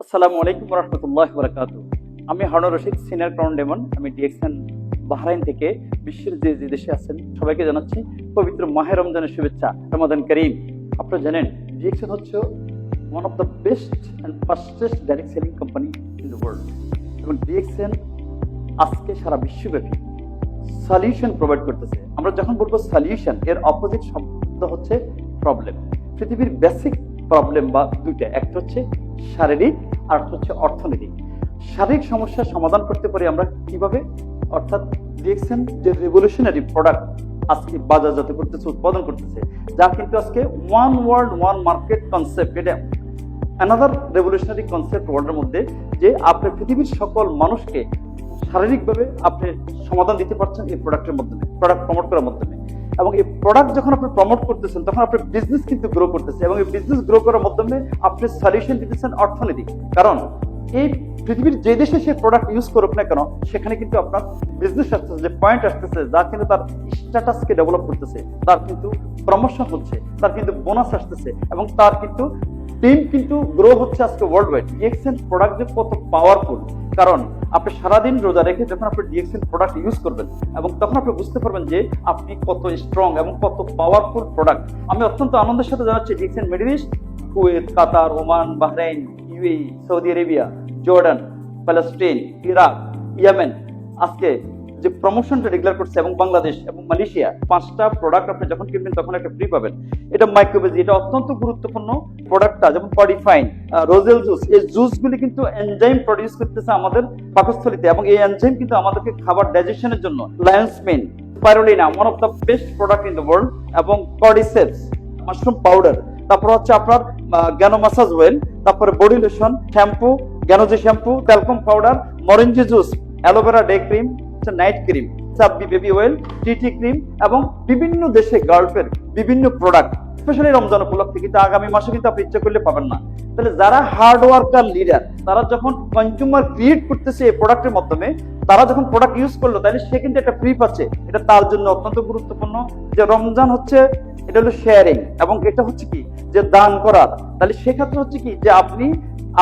আসসালামু আলাইকুম রহমতুল্লাহ বারাকাতু। আমি হারুন রশিদ, সিনিয়র ক্রাউন ডেমন। আমি ডিএক্সএন বাহরাইন থেকে বিশ্বের যে যে দেশে আছেন সবাইকে জানাচ্ছি পবিত্র মাহে রমজানের শুভেচ্ছা, রমাদান করিম। আপনারা জানেন ডিএক্সএন হচ্ছে one of the best and fastest direct selling company in the world. এবং ডিএক্সএন আজকে সারা বিশ্বব্যাপী সলিউশন প্রোভাইড করতেছে। আমরা যখন বলবো সলিউশন, এর অপোজিট শব্দ হচ্ছে প্রবলেম। পৃথিবীর বেসিক প্রবলেম বা দুইটা, একটা হচ্ছে শারীরিক আর একটা হচ্ছে অর্থনৈতিক। শারীরিক সমস্যার সমাধান করতে পারি আমরা কিভাবে? অর্থাৎ ডিএক্সএন যে রেভলিউশনারি প্রোডাক্ট আজকে বাজারজাত করতেছে, উৎপাদন করতেছে, যা কিন্তু আজকে one world one market concept, এটা অ্যানাদার রেভলিউশনারি কনসেপ্ট ওয়ার্ল্ডের মধ্যে, যে আপনি পৃথিবীর সকল মানুষকে শারীরিকভাবে আপনি সমাধান দিতে পারছেন এই প্রোডাক্টের মাধ্যমে, প্রোডাক্ট প্রমোট করার মাধ্যমে। এবং এই প্রোডাক্ট যখন আপনি প্রমোট করতেছেন তখন আপনার বিজনেস কিন্তু গ্রো করতেছে, এবং এই বিজনেস গ্রো করার মাধ্যমে আপনি সলিউশন দিতেছেন অর্থনৈতিক। কারণ এই পৃথিবীর যে দেশে সে প্রোডাক্ট ইউজ করুক না কেন, সেখানে কিন্তু আপনার বিজনেস আসতেছে, যে পয়েন্ট আসতেছে, যা কিন্তু তার স্ট্যাটাসকে ডেভেলপ করতেছে, তার কিন্তু প্রমোশন হচ্ছে, তার কিন্তু বোনাস আসতেছে, এবং তার কিন্তু টিম কিন্তু গ্রো হচ্ছে আজকে ওয়ার্ল্ড ওয়াইড। ডিএক্সএন প্রোডাক্ট যে কত পাওয়ারফুল, কারণ আপনি সারাদিন রোজা রেখে যখন আপনি ডিএক্সএন প্রোডাক্ট ইউজ করবেন, এবং তখন আপনি বুঝতে পারবেন যে আপনি কত স্ট্রং এবং কত পাওয়ারফুল প্রোডাক্ট। আমি অত্যন্ত আনন্দের সাথে জানাচ্ছি DXN Middle East, Kuwait, Qatar, Oman, Bahrain, UAE, Saudi Arabia, Jordan, Palestine, Iraq, Yemen আজকে যে প্রমোশনটা ডিক্লেয়ার করছে, এবং বাংলাদেশ এবং মালয়েশিয়া, 5টা প্রোডাক্ট আপনি যখন কিনবেন তখন একটা ফ্রি পাবেন। এটা মাইক্রোবেজি, এটা অত্যন্ত গুরুত্বপূর্ণ প্রোডাক্টটা, যেমন কডিফাইন, রোজেল জুস, এই জুসগুলি কিন্তু এনজাইম প্রডিউস করতেছে আমাদের পাকস্থলীতে, এবং এই এনজাইম কিন্তু আমাদেরকে খাবার ডাইজেশনের জন্য। Lion's mane, spirulina, one of the best product in the world, এবং কর্ডিসেপস মাশরুম পাউডার, তারপর হচ্ছে আপনার গ্যানো মাসাজ অয়েল, তারপরে body lotion, shampoo, Ganozhi shampoo, talcum powder, Morinzhi juice, aloe vera day cream, night cream, সাব্বি baby oil, TT cream, এবং বিভিন্ন দেশে গার্লফের বিভিন্ন প্রোডাক্ট, স্পেশালি রমজান উপলক্ষে। কিন্তু আগামী মাসে কিন্তু আপনি ইচ্ছা করলে পাবেন না। তাহলে যারা হার্ড ওয়ার্কার লিডার, তারা যখন কনজিউমার ক্রিয়েট করতেছে এই প্রোডাক্টের মাধ্যমে, তারা যখন প্রোডাক্ট ইউজ করলো, তাহলে সে কিন্তু একটা ফ্রি পাচ্ছে। এটা তার জন্য অত্যন্ত গুরুত্বপূর্ণ, যে রমজান হচ্ছে এটা হলো শেয়ারিং, এবং এটা হচ্ছে কি যে দান করার। তাহলে সেক্ষেত্রে হচ্ছে কি যে আপনি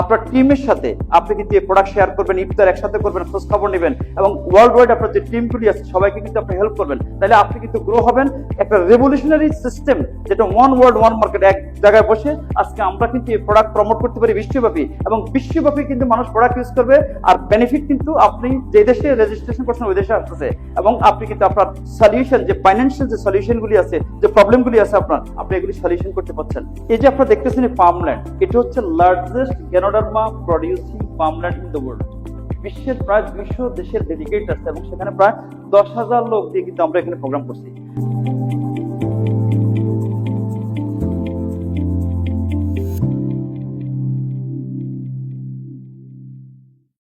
আপনার টিমের সাথে আপনি কিন্তু এই প্রোডাক্ট শেয়ার করবেন, ইফতার একসাথে করবেন, খোঁজ খবর নেবেন, এবং ওয়ার্ল্ড ওয়াইড আপনার যে টিমগুলি আছে সবাইকে কিন্তু আপনি হেল্প করবেন। তাহলে আপনি কিন্তু গ্রো হবেন। একটা রেভলিউশনারি সিস্টেম, যেটা ওয়ান ওয়ার্ল্ড ওয়ান মার্কেট, এক জায়গায় বসে আজকে আমরা কিন্তু এই প্রোডাক্ট প্রমোট করতে পারি বিশ্বব্যাপী, এবং বিশ্বব্যাপী কিন্তু মানুষ প্রোডাক্ট ইউজ করবে। আর বেনিফিট কিন্তু আপনি যে দেশে রেজিস্ট্রেশন করছেন ওই দেশে আসতেছে, এবং আপনি কিন্তু আপনার সলিউশন, যে ফাইন্যান্সিয়াল যে সলিউশনগুলি আছে, যে প্রবলেমগুলি আছে আপনার, আপনি এগুলি সলিউশন করতে পারছেন। এই যে আপনারা দেখতেছেন এই ফার্মল্যান্ড, এটা হচ্ছে largest Ganoderma producing farmland in the world. বিশ্বের প্রায় 200 দেশের ডেডিকেট আছে, এবং সেখানে প্রায় 10,000 লোক দিয়ে কিন্তু আমরা এখানে প্রোগ্রাম করছি।